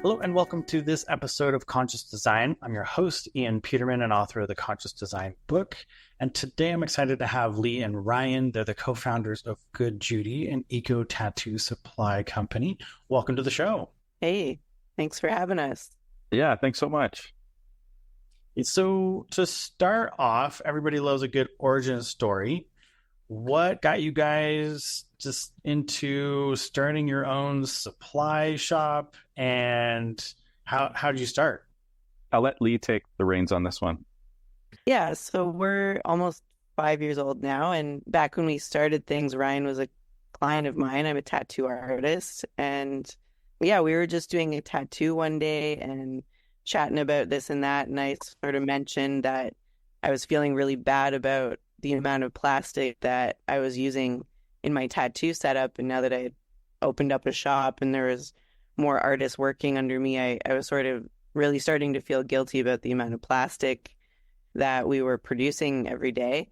Hello and welcome to this episode of Conscious Design. I'm your host, Ian Peterman, and author of the Conscious Design book. And today I'm excited to have Lee and Ryan. They're the co-founders of Good Judy, an eco tattoo supply company. Welcome to the show. Hey, thanks for having us. Yeah, thanks so much. So to start off, everybody loves a good origin story. What got you guys just into starting your own supply shop, and how did you start? I'll let Lee take the reins on this one. Yeah, so we're almost 5 years old now, and back when we started things, Ryan was a client of mine. I'm a tattoo artist, and yeah, we were just doing a tattoo one day and chatting about this and that, and I sort of mentioned that I was feeling really bad about the amount of plastic that I was using in my tattoo setup. And now that I had opened up a shop and there was more artists working under me, I was sort of really starting to feel guilty about the amount of plastic that we were producing every day.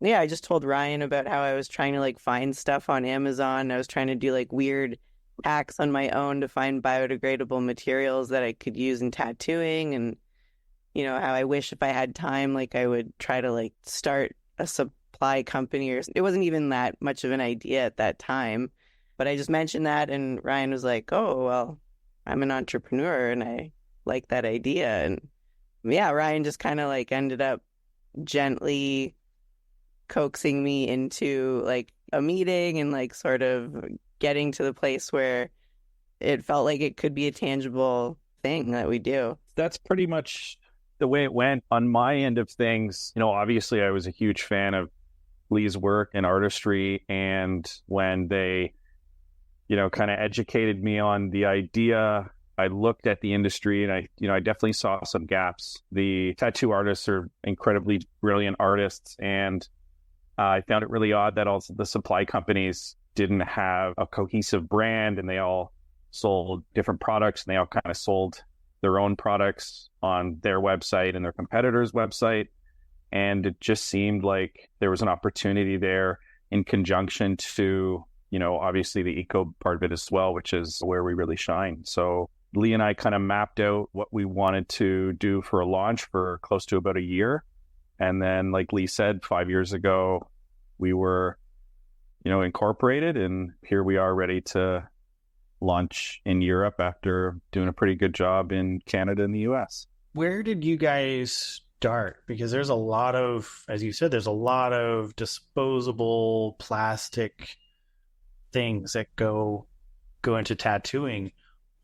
Yeah, I just told Ryan about how I was trying to find stuff on Amazon. I was trying to do weird hacks on my own to find biodegradable materials that I could use in tattooing. And, how I wish if I had time, I would try to start a supply company, or it wasn't even that much of an idea at that time, but I just mentioned that, and Ryan was like, oh, well, I'm an entrepreneur and I like that idea. And yeah, Ryan just kind of ended up gently coaxing me into a meeting and sort of getting to the place where it felt like it could be a tangible thing that we do. That's pretty much the way it went on my end of things. Obviously I was a huge fan of Lee's work and artistry, and when they, kind of educated me on the idea, I looked at the industry and I definitely saw some gaps. The tattoo artists are incredibly brilliant artists, and I found it really odd that also the supply companies didn't have a cohesive brand, and they all sold different products, and they all kind of sold their own products on their website and their competitors' website. And it just seemed like there was an opportunity there in conjunction to, obviously the eco part of it as well, which is where we really shine. So Lee and I kind of mapped out what we wanted to do for a launch for close to about a year. And then, like Lee said, 5 years ago, we were, incorporated, and here we are ready to launch in Europe after doing a pretty good job in Canada and the US. Where did you guys start? Because there's a lot of, as you said, there's a lot of disposable plastic things that go into tattooing.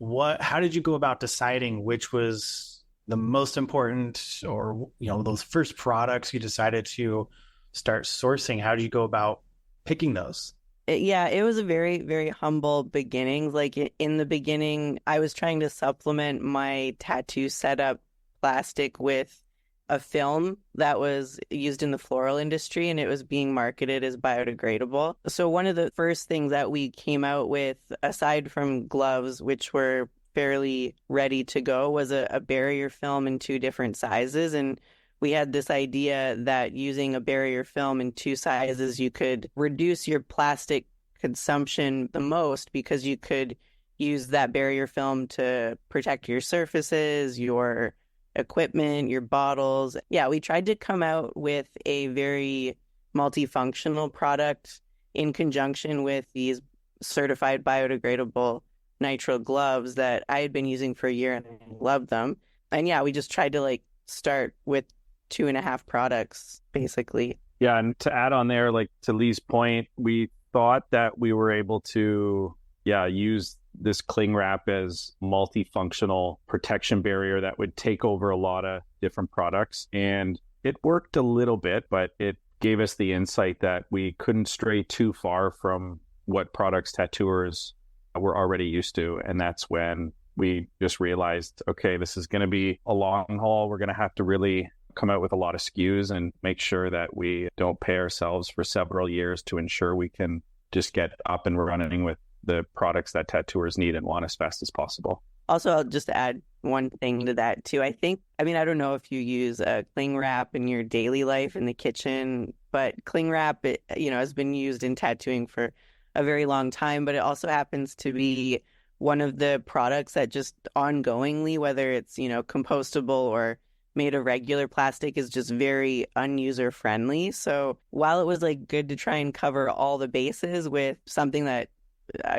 How did you go about deciding which was the most important, or, those first products you decided to start sourcing? How did you go about picking those? It was a very, very humble beginnings. In the beginning, I was trying to supplement my tattoo setup plastic with a film that was used in the floral industry, and it was being marketed as biodegradable. So one of the first things that we came out with, aside from gloves, which were fairly ready to go, was a barrier film in 2 different sizes. And we had this idea that using a barrier film in 2 sizes, you could reduce your plastic consumption the most, because you could use that barrier film to protect your surfaces, your equipment, your bottles. Yeah, we tried to come out with a very multifunctional product in conjunction with these certified biodegradable nitrile gloves that I had been using for a year, and I loved them. And yeah, we just tried to start with 2.5 products, basically. Yeah, and to add on there, to Lee's point, we thought that we were able to, use this cling wrap as multifunctional protection barrier that would take over a lot of different products. And it worked a little bit, but it gave us the insight that we couldn't stray too far from what products tattooers were already used to. And that's when we just realized, okay, this is going to be a long haul. We're going to have to really come out with a lot of SKUs and make sure that we don't pay ourselves for several years to ensure we can just get up and running with the products that tattooers need and want as fast as possible. Also, I'll just add one thing to that too. I don't know if you use a cling wrap in your daily life in the kitchen, but cling wrap, has been used in tattooing for a very long time, but it also happens to be one of the products that just ongoingly, whether it's, compostable or made of regular plastic, is just very unuser friendly. So while it was like good to try and cover all the bases with something that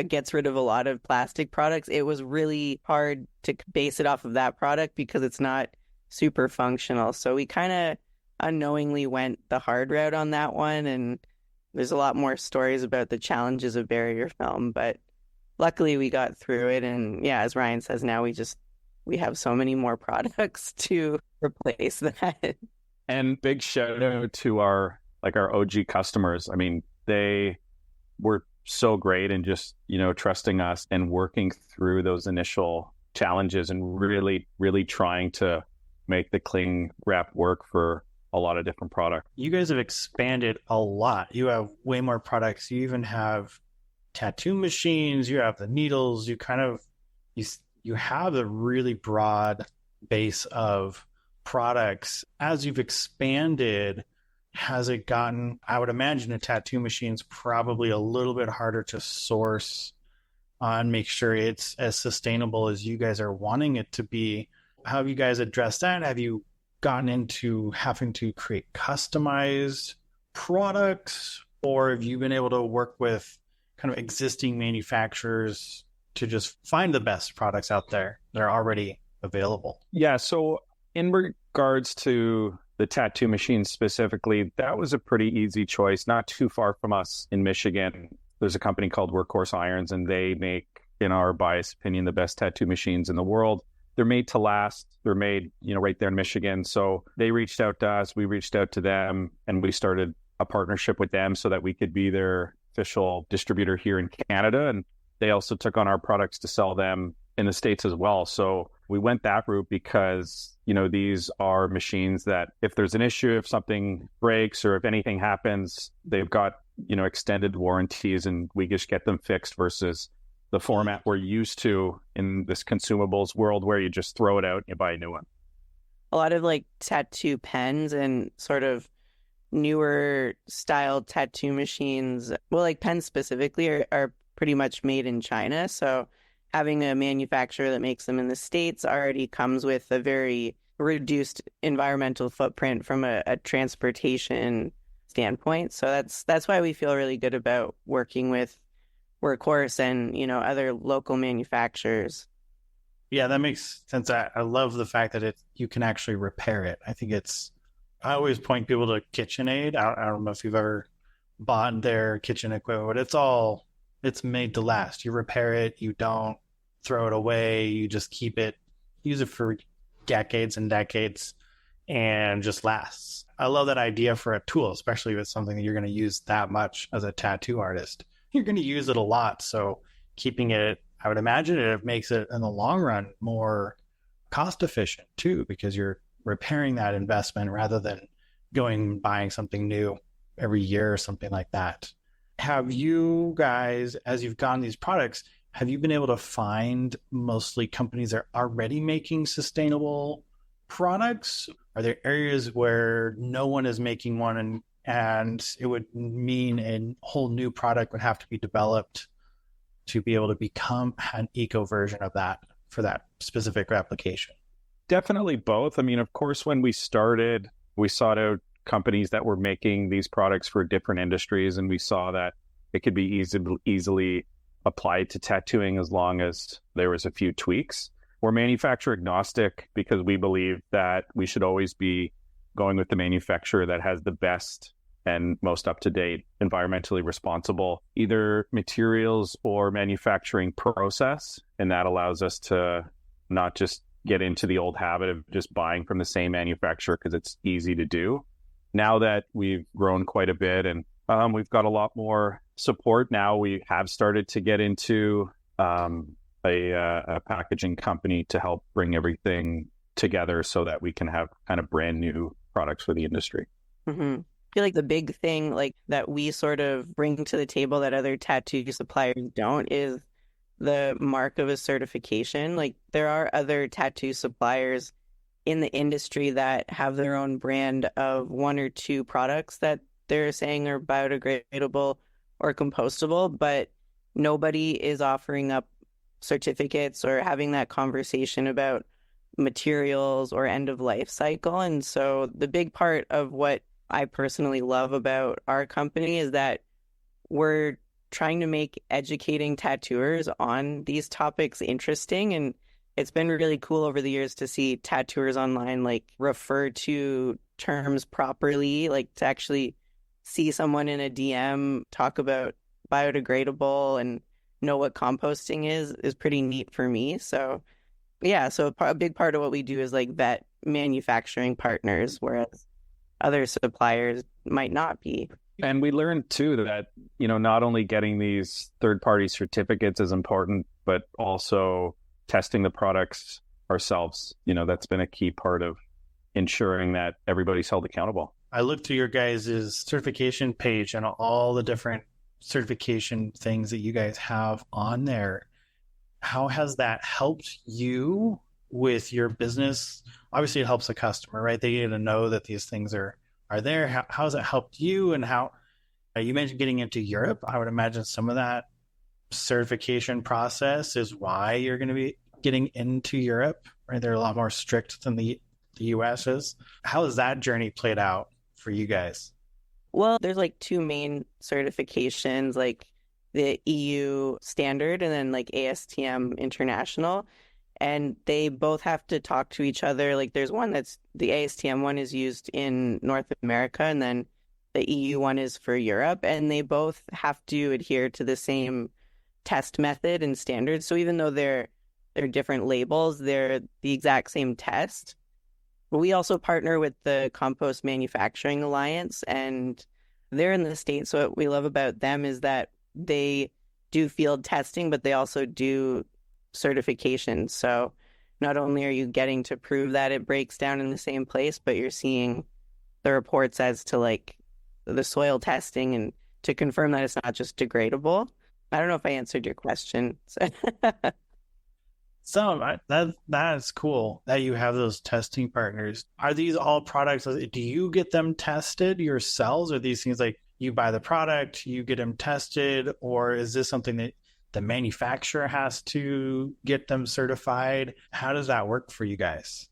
gets rid of a lot of plastic products, it was really hard to base it off of that product because it's not super functional. So we kind of unknowingly went the hard route on that one. And there's a lot more stories about the challenges of barrier film, but luckily we got through it. And yeah, as Ryan says, now we have so many more products to replace that. And big shout out to our OG customers. I mean, they were so great and just, trusting us and working through those initial challenges and really, really trying to make the cling wrap work for a lot of different products. You guys have expanded a lot. You have way more products. You even have tattoo machines. You have the needles. You have a really broad base of products. As you've expanded, has it gotten, I would imagine a tattoo machine's probably a little bit harder to source and make sure it's as sustainable as you guys are wanting it to be. How have you guys addressed that? Have you gotten into having to create customized products, or have you been able to work with kind of existing manufacturers to just find the best products out there that are already available? Yeah, so in regards to the tattoo machine specifically, that was a pretty easy choice. Not too far from us in Michigan, there's a company called Workhorse Irons, and they make, in our biased opinion, the best tattoo machines in the world. They're made to last. They're made, right there in Michigan. So they reached out to us, we reached out to them, and we started a partnership with them so that we could be their official distributor here in Canada. And they also took on our products to sell them in the States as well. So we went that route because, these are machines that if there's an issue, if something breaks or if anything happens, they've got, extended warranties and we just get them fixed versus the format we're used to in this consumables world where you just throw it out and you buy a new one. A lot of like tattoo pens and sort of newer style tattoo machines, well, like pens specifically are pretty much made in China. So having a manufacturer that makes them in the States already comes with a very reduced environmental footprint from a transportation standpoint. So that's why we feel really good about working with Workhorse and, other local manufacturers. Yeah, that makes sense. I love the fact that you can actually repair it. I always point people to KitchenAid. I don't know if you've ever bought their kitchen equipment, but it's made to last. You repair it, you don't throw it away, you just keep it, use it for decades and decades, and just lasts. I love that idea for a tool, especially if it's something that you're going to use that much as a tattoo artist. You're going to use it a lot. So keeping it, I would imagine it makes it in the long run more cost efficient too, because you're repairing that investment rather than going and buying something new every year or something like that. Have you guys, as you've gotten these products, have you been able to find mostly companies that are already making sustainable products? Are there areas where no one is making one and it would mean a whole new product would have to be developed to be able to become an eco version of that for that specific application? Definitely both. I mean, of course, when we started, we sought out companies that were making these products for different industries, and we saw that it could be easily applied to tattooing as long as there was a few tweaks. We're manufacturer agnostic because we believe that we should always be going with the manufacturer that has the best and most up-to-date, environmentally responsible, either materials or manufacturing process. And that allows us to not just get into the old habit of just buying from the same manufacturer because it's easy to do. Now that we've grown quite a bit and we've got a lot more support now, we have started to get into a packaging company to help bring everything together so that we can have kind of brand new products for the industry. Mm-hmm. I feel like the big thing like that we sort of bring to the table that other tattoo suppliers don't is the mark of a certification. Like there are other tattoo suppliers in the industry that have their own brand of one or two products that they're saying are biodegradable or compostable, but nobody is offering up certificates or having that conversation about materials or end of life cycle. And so the big part of what I personally love about our company is that we're trying to make educating tattooers on these topics interesting. And it's been really cool over the years to see tattooers online like refer to terms properly, like to actually see someone in a DM talk about biodegradable and know what composting is pretty neat for me. So yeah, so a big part of what we do is like vet manufacturing partners, whereas other suppliers might not be. And we learned too that, not only getting these third-party certificates is important, but also testing the products ourselves. That's been a key part of ensuring that everybody's held accountable. I looked to your guys' certification page and all the different certification things that you guys have on there. How has that helped you with your business? Obviously, it helps the customer, right? They get to know that these things are there. How has it helped you? And how you mentioned getting into Europe. I would imagine some of that certification process is why you're going to be getting into Europe, right? They're a lot more strict than the US is. How has that journey played out for you guys? Well, there's like two main certifications, like the EU standard and then like ASTM International. And they both have to talk to each other. Like there's one that's the ASTM one is used in North America, and then the EU one is for Europe. And they both have to adhere to the same test method and standards. So even though they're different labels, they're the exact same test. But we also partner with the Compost Manufacturing Alliance, and they're in the States. So what we love about them is that they do field testing, but they also do certification. So not only are you getting to prove that it breaks down in the same place, but you're seeing the reports as to like the soil testing and to confirm that it's not just degradable. I don't know if I answered your question. So that's cool that you have those testing partners. Are these all products? Do you get them tested yourselves? Or these things like you buy the product, you get them tested, or is this something that the manufacturer has to get them certified? How does that work for you guys?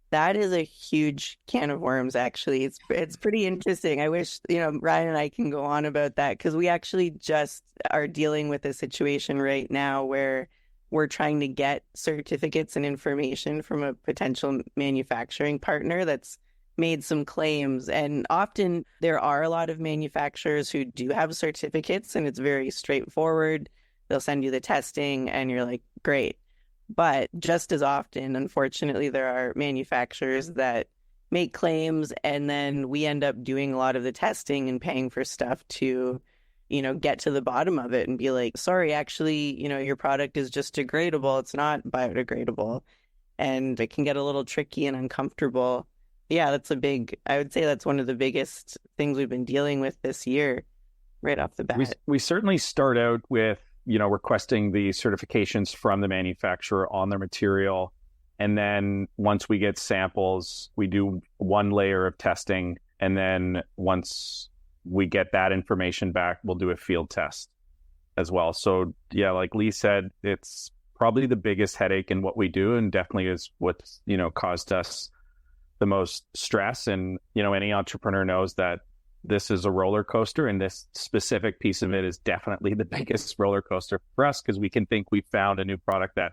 That is a huge can of worms, actually. It's pretty interesting. I wish, Ryan and I can go on about that, because we actually just are dealing with a situation right now where we're trying to get certificates and information from a potential manufacturing partner that's made some claims. And often there are a lot of manufacturers who do have certificates, and it's very straightforward. They'll send you the testing and you're like, great. But just as often, unfortunately, there are manufacturers that make claims, and then we end up doing a lot of the testing and paying for stuff to, get to the bottom of it and be like, sorry, actually, your product is just degradable. It's not biodegradable. And it can get a little tricky and uncomfortable. Yeah, I would say that's one of the biggest things we've been dealing with this year right off the bat. We certainly start out with, requesting the certifications from the manufacturer on their material. And then once we get samples, we do one layer of testing. And then once we get that information back, we'll do a field test as well. So yeah, like Lee said, it's probably the biggest headache in what we do, and definitely is what's, caused us the most stress. And, any entrepreneur knows that this is a roller coaster, and this specific piece of it is definitely the biggest roller coaster for us, because we can think we found a new product that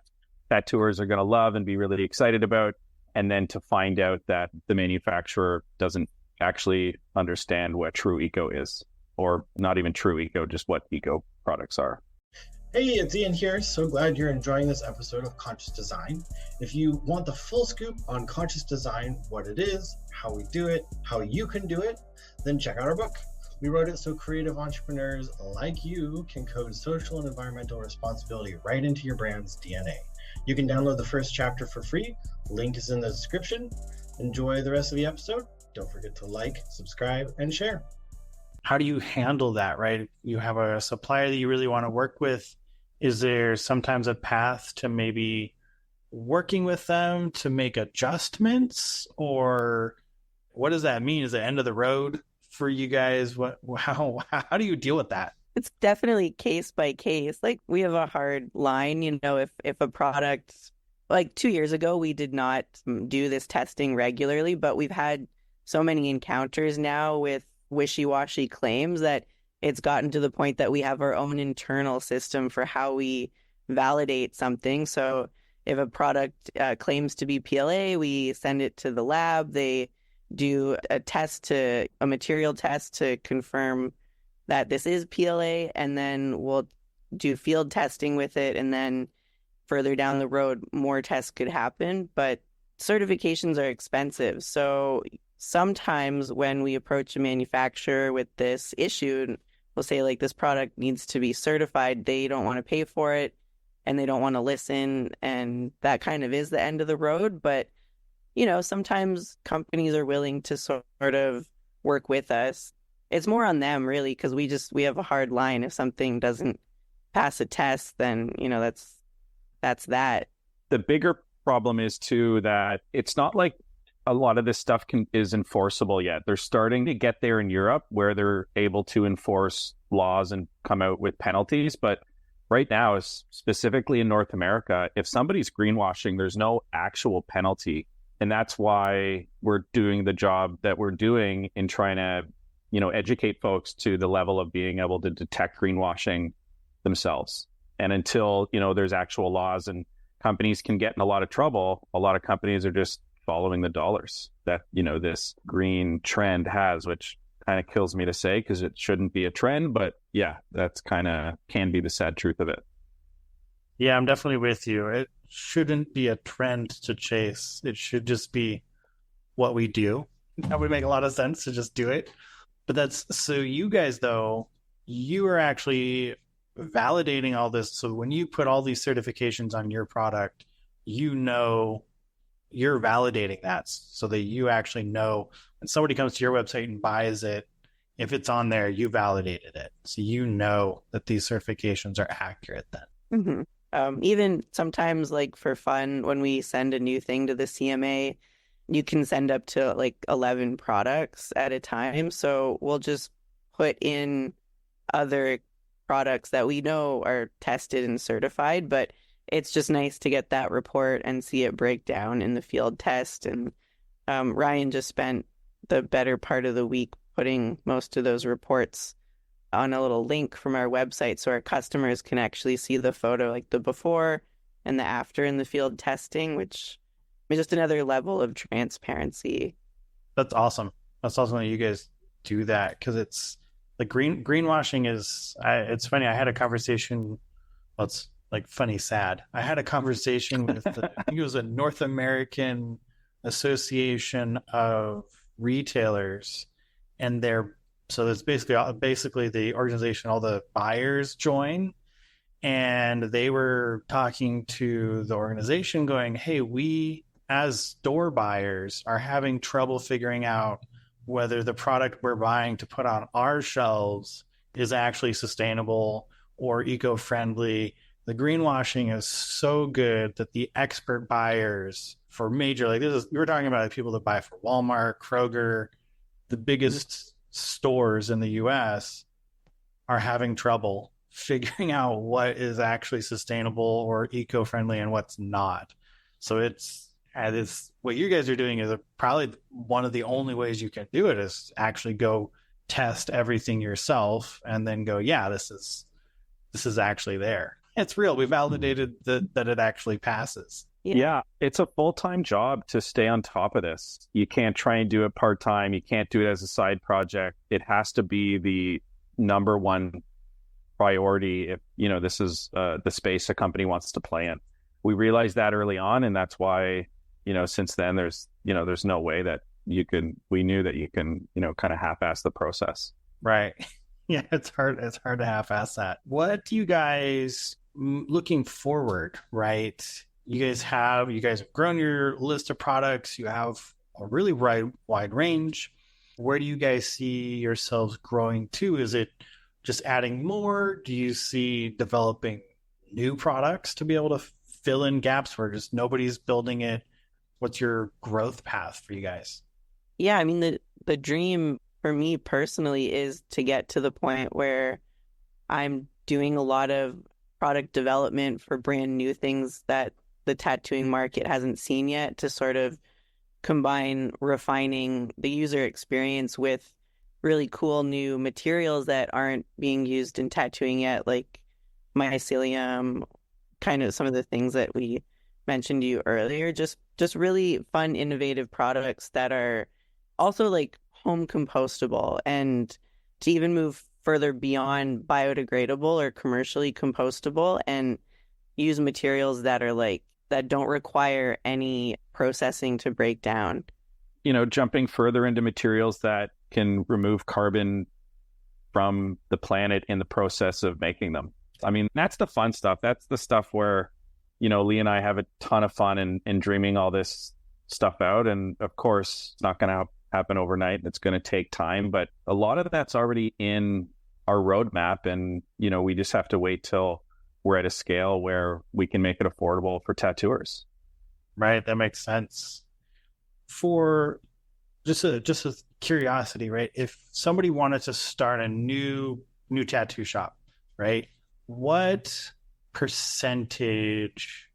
tattooers are going to love and be really excited about. And then to find out that the manufacturer doesn't actually understand what true eco is, or not even true eco, just what eco products are. Hey, it's Ian here. So glad you're enjoying this episode of Conscious Design. If you want the full scoop on conscious design, what it is, how we do it, how you can do it, then check out our book. We wrote it so creative entrepreneurs like you can code social and environmental responsibility right into your brand's DNA. You can download the first chapter for free. Link is in the description. Enjoy the rest of the episode. Don't forget to like, subscribe, and share. How do you handle that, right? You have a supplier that you really want to work with. Is there sometimes a path to maybe working with them to make adjustments, or what does that mean? Is it end of the road for you guys? How do you deal with that? It's definitely case by case. Like we have a hard line, if a product, like 2 years ago, we did not do this testing regularly, but we've had so many encounters now with wishy-washy claims that it's gotten to the point that we have our own internal system for how we validate something. So if a product claims to be PLA, we send it to the lab. They do a material test to confirm that this is PLA, and then we'll do field testing with it, and then further down the road, more tests could happen. But certifications are expensive. So sometimes when we approach a manufacturer with this issue, we'll say, like, this product needs to be certified. They don't want to pay for it, and they don't want to listen, and that kind of is the end of the road. But, sometimes companies are willing to sort of work with us. It's more on them, really, because we have a hard line. If something doesn't pass a test, then, that's that. The bigger problem is, too, that it's not like a lot of this stuff is enforceable yet. They're starting to get there in Europe where they're able to enforce laws and come out with penalties. But right now, specifically in North America, if somebody's greenwashing, there's no actual penalty. And that's why we're doing the job that we're doing in trying to educate folks to the level of being able to detect greenwashing themselves. And until, there's actual laws and companies can get in a lot of trouble, a lot of companies are just following the dollars that, this green trend has, which kind of kills me to say because it shouldn't be a trend. But yeah, that's can be the sad truth of it. Yeah, I'm definitely with you. It shouldn't be a trend to chase. It should just be what we do. That would make a lot of sense to just do it. But so you guys, though, you are actually validating all this. So when you put all these certifications on your product, you're validating that so that you actually know when somebody comes to your website and buys it, if it's on there, you validated it. So that these certifications are accurate then. Mm-hmm. Even sometimes, like, for fun, when we send a new thing to the CMA, you can send up to like 11 products at a time. So we'll just put in other products that we know are tested and certified, but it's just nice to get that report and see it break down in the field test. And Ryan just spent the better part of the week putting most of those reports on a little link from our website so our customers can actually see the photo, like the before and the after in the field testing, which is just another level of transparency. That's awesome. That's awesome that you guys do that, because it's like greenwashing is, it's funny. I had a conversation, well, it's like funny, sad. I had a conversation with, I think it was a North American Association of Retailers, and so there's basically the organization all the buyers join, and they were talking to the organization going, hey, we as store buyers are having trouble figuring out whether the product we're buying to put on our shelves is actually sustainable or eco-friendly. The greenwashing is so good that the expert buyers for major, we were talking about like people that buy for Walmart, Kroger, the biggest stores in the US are having trouble figuring out what is actually sustainable or eco-friendly and what's not. So it's what you guys are doing is probably one of the only ways you can do it is actually go test everything yourself and then go, yeah, this is actually there. It's real. We validated that it actually passes. Yeah, it's a full-time job to stay on top of this. You can't try and do it part-time. You can't do it as a side project. It has to be the number one priority if, this is the space a company wants to play in. We realized that early on, and that's why, since then there's no way that we knew that you can, kind of half-ass the process. Right. Yeah, it's hard to half-ass that. What do you guys, looking forward, right? You guys have grown your list of products. You have a really wide range. Where do you guys see yourselves growing to? Is it just adding more? Do you see developing new products to be able to fill in gaps where just nobody's building it? What's your growth path for you guys? Yeah, I mean, the dream for me personally is to get to the point where I'm doing a lot of product development for brand new things that the tattooing market hasn't seen yet, to sort of combine refining the user experience with really cool new materials that aren't being used in tattooing yet, like mycelium, kind of some of the things that we mentioned to you earlier. Just really fun, innovative products that are also like home compostable, and to even move further beyond biodegradable or commercially compostable and use materials that are like that don't require any processing to break down. Jumping further into materials that can remove carbon from the planet in the process of making them. I mean, that's the fun stuff. That's the stuff where, Lee and I have a ton of fun in dreaming all this stuff out. And of course, it's not going to happen overnight. It's going to take time, but a lot of that's already in our roadmap. And, we just have to wait till we're at a scale where we can make it affordable for tattooers. Right. That makes sense. For just a curiosity, right? If somebody wanted to start a new tattoo shop, right? What percentage,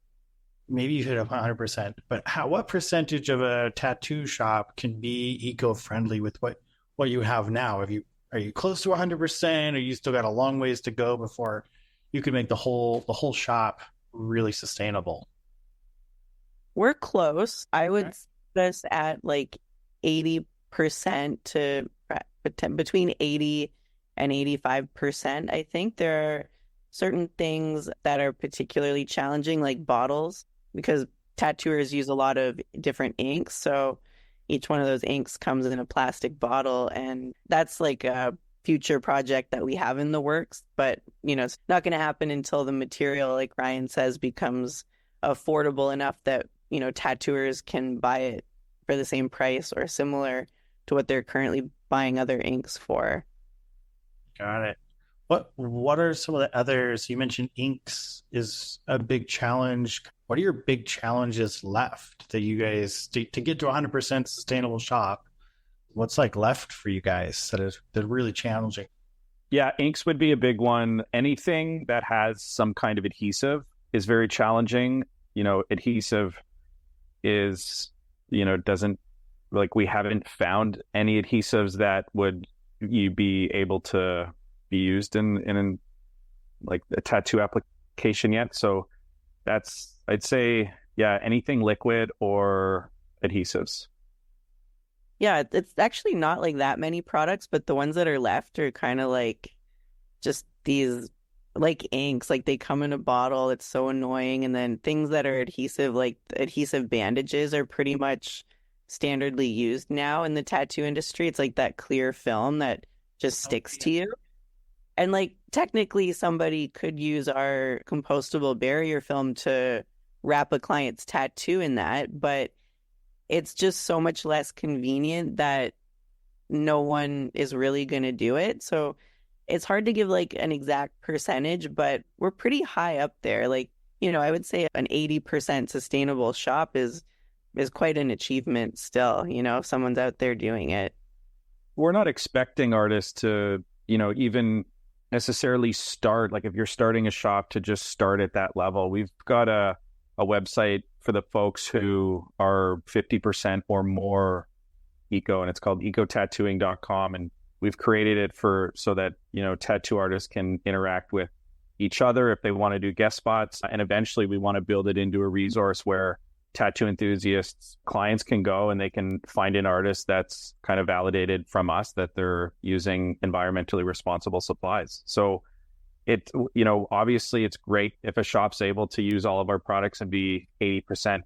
maybe you hit up 100%, but what percentage of a tattoo shop can be eco-friendly with what you have now? Are you close to 100%, or you still got a long ways to go before you could make the whole shop really sustainable? We're close. I would put us at like 80% to between 80 and 85%. I think there are certain things that are particularly challenging, like bottles, because tattooers use a lot of different inks. So each one of those inks comes in a plastic bottle, and that's like a future project that we have in the works. But, it's not going to happen until the material, like Ryan says, becomes affordable enough that, tattooers can buy it for the same price or similar to what they're currently buying other inks for. Got it. What are some of the others? You mentioned inks is a big challenge. What are your big challenges left that you guys to get to 100% sustainable shop? What's like left for you guys that are really challenging? Yeah, inks would be a big one. Anything that has some kind of adhesive is very challenging. Adhesive is, doesn't, like, we haven't found any adhesives that would you be able to be used in like a tattoo application yet. So that's, I'd say, yeah, anything liquid or adhesives. Yeah, it's actually not like that many products, but the ones that are left are kind of like just these like inks, like they come in a bottle. It's so annoying. And then things that are adhesive, like adhesive bandages, are pretty much standardly used now in the tattoo industry. It's like that clear film that just sticks to you. And like technically somebody could use our compostable barrier film to wrap a client's tattoo in that, but it's just so much less convenient that no one is really going to do it. So it's hard to give like an exact percentage, but we're pretty high up there. Like, I would say an 80% sustainable shop is quite an achievement still, if someone's out there doing it. We're not expecting artists to, even necessarily start, like if you're starting a shop, to just start at that level. We've got a website for the folks who are 50% or more eco, and it's called ecotattooing.com. And we've created it so that, tattoo artists can interact with each other if they want to do guest spots. And eventually we want to build it into a resource where tattoo enthusiasts, clients can go and they can find an artist that's kind of validated from us that they're using environmentally responsible supplies. So it, obviously it's great if a shop's able to use all of our products and be 80%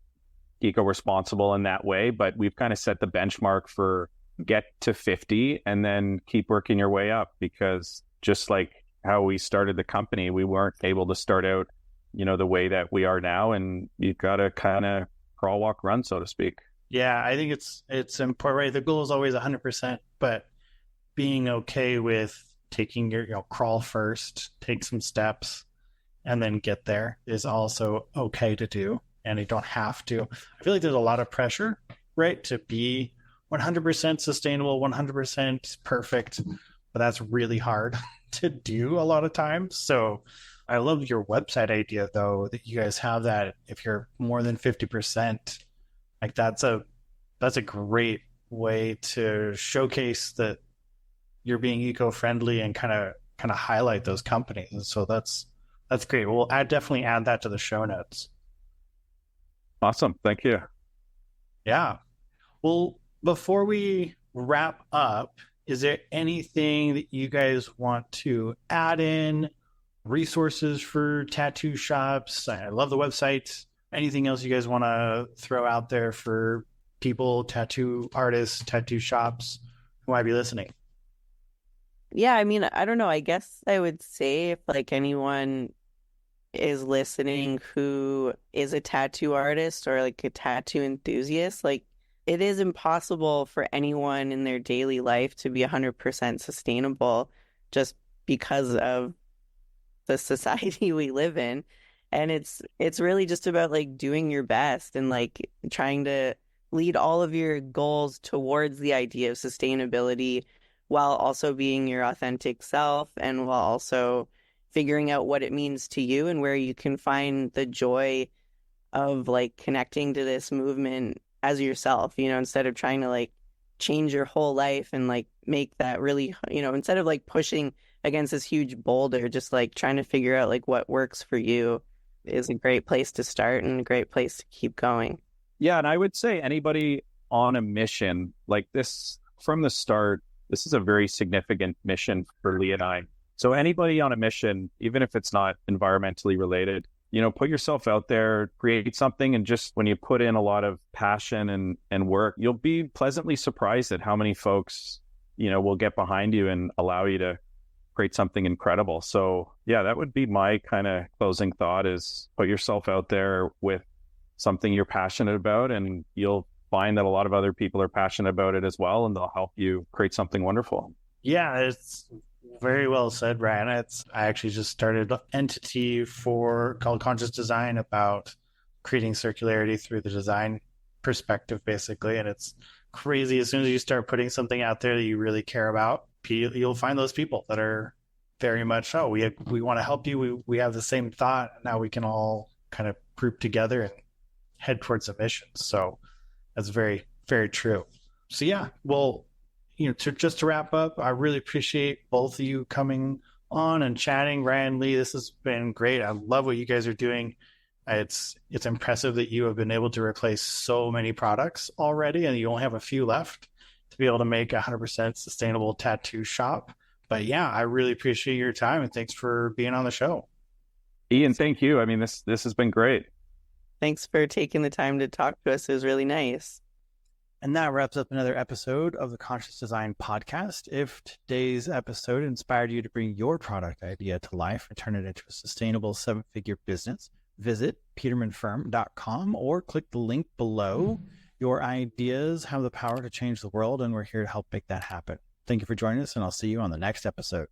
eco-responsible in that way, but we've kind of set the benchmark for get to 50 and then keep working your way up, because just like how we started the company, we weren't able to start out, the way that we are now, and you've got to kind of crawl, walk, run, so to speak. Yeah, I think it's important, right? The goal is always 100%, but being okay with taking your, crawl first, take some steps, and then get there is also okay to do, and you don't have to. I feel like there's a lot of pressure, right, to be 100% sustainable, 100% perfect, but that's really hard. to do a lot of times. So I love your website idea, though, that you guys have that if you're more than 50%, like that's a great way to showcase that you're being eco-friendly and kind of highlight those companies. And so that's great. We'll definitely add that to the show notes. Awesome. Thank you. Yeah. Well, before we wrap up, is there anything that you guys want to add in? Resources for tattoo shops? I love the website. Anything else you guys want to throw out there for people, tattoo artists, tattoo shops who might be listening? Yeah, I mean, I don't know. I guess I would say if like anyone is listening who is a tattoo artist or like a tattoo enthusiast, like it is impossible for anyone in their daily life to be 100% sustainable just because of the society we live in. And it's really just about like doing your best and like trying to lead all of your goals towards the idea of sustainability while also being your authentic self and while also figuring out what it means to you and where you can find the joy of like connecting to this movement as yourself, you know, instead of trying to like change your whole life and like make that really, you know, instead of like pushing against this huge boulder, just like trying to figure out like what works for you is a great place to start and a great place to keep going. Yeah, and I would say anybody on a mission like this from the start, this is a very significant mission for Lee and I. So anybody on a mission, even if it's not environmentally related, you know, put yourself out there, create something, and just when you put in a lot of passion and work, you'll be pleasantly surprised at how many folks, you know, will get behind you and allow you to create something incredible. So yeah, that would be my kind of closing thought is put yourself out there with something you're passionate about, and you'll find that a lot of other people are passionate about it as well, and they'll help you create something wonderful. Yeah, it's very well said, Ryan. I actually just started an entity called Conscious Design about creating circularity through the design perspective, basically. And it's crazy. As soon as you start putting something out there that you really care about, you'll find those people that are very much, oh, we want to help you. We have the same thought. Now we can all kind of group together and head towards a mission. So that's very, very true. So yeah, well, you know, to wrap up, I really appreciate both of you coming on and chatting. Ryan, Lee, this has been great. I love what you guys are doing. It's impressive that you have been able to replace so many products already, and you only have a few left to be able to make a 100% sustainable tattoo shop. But yeah, I really appreciate your time, and thanks for being on the show. Ian, thank you. I mean, this has been great. Thanks for taking the time to talk to us. It was really nice. And that wraps up another episode of the Conscious Design Podcast. If today's episode inspired you to bring your product idea to life and turn it into a sustainable 7-figure business, visit petermanfirm.com or click the link below. Your ideas have the power to change the world, and we're here to help make that happen. Thank you for joining us, and I'll see you on the next episode.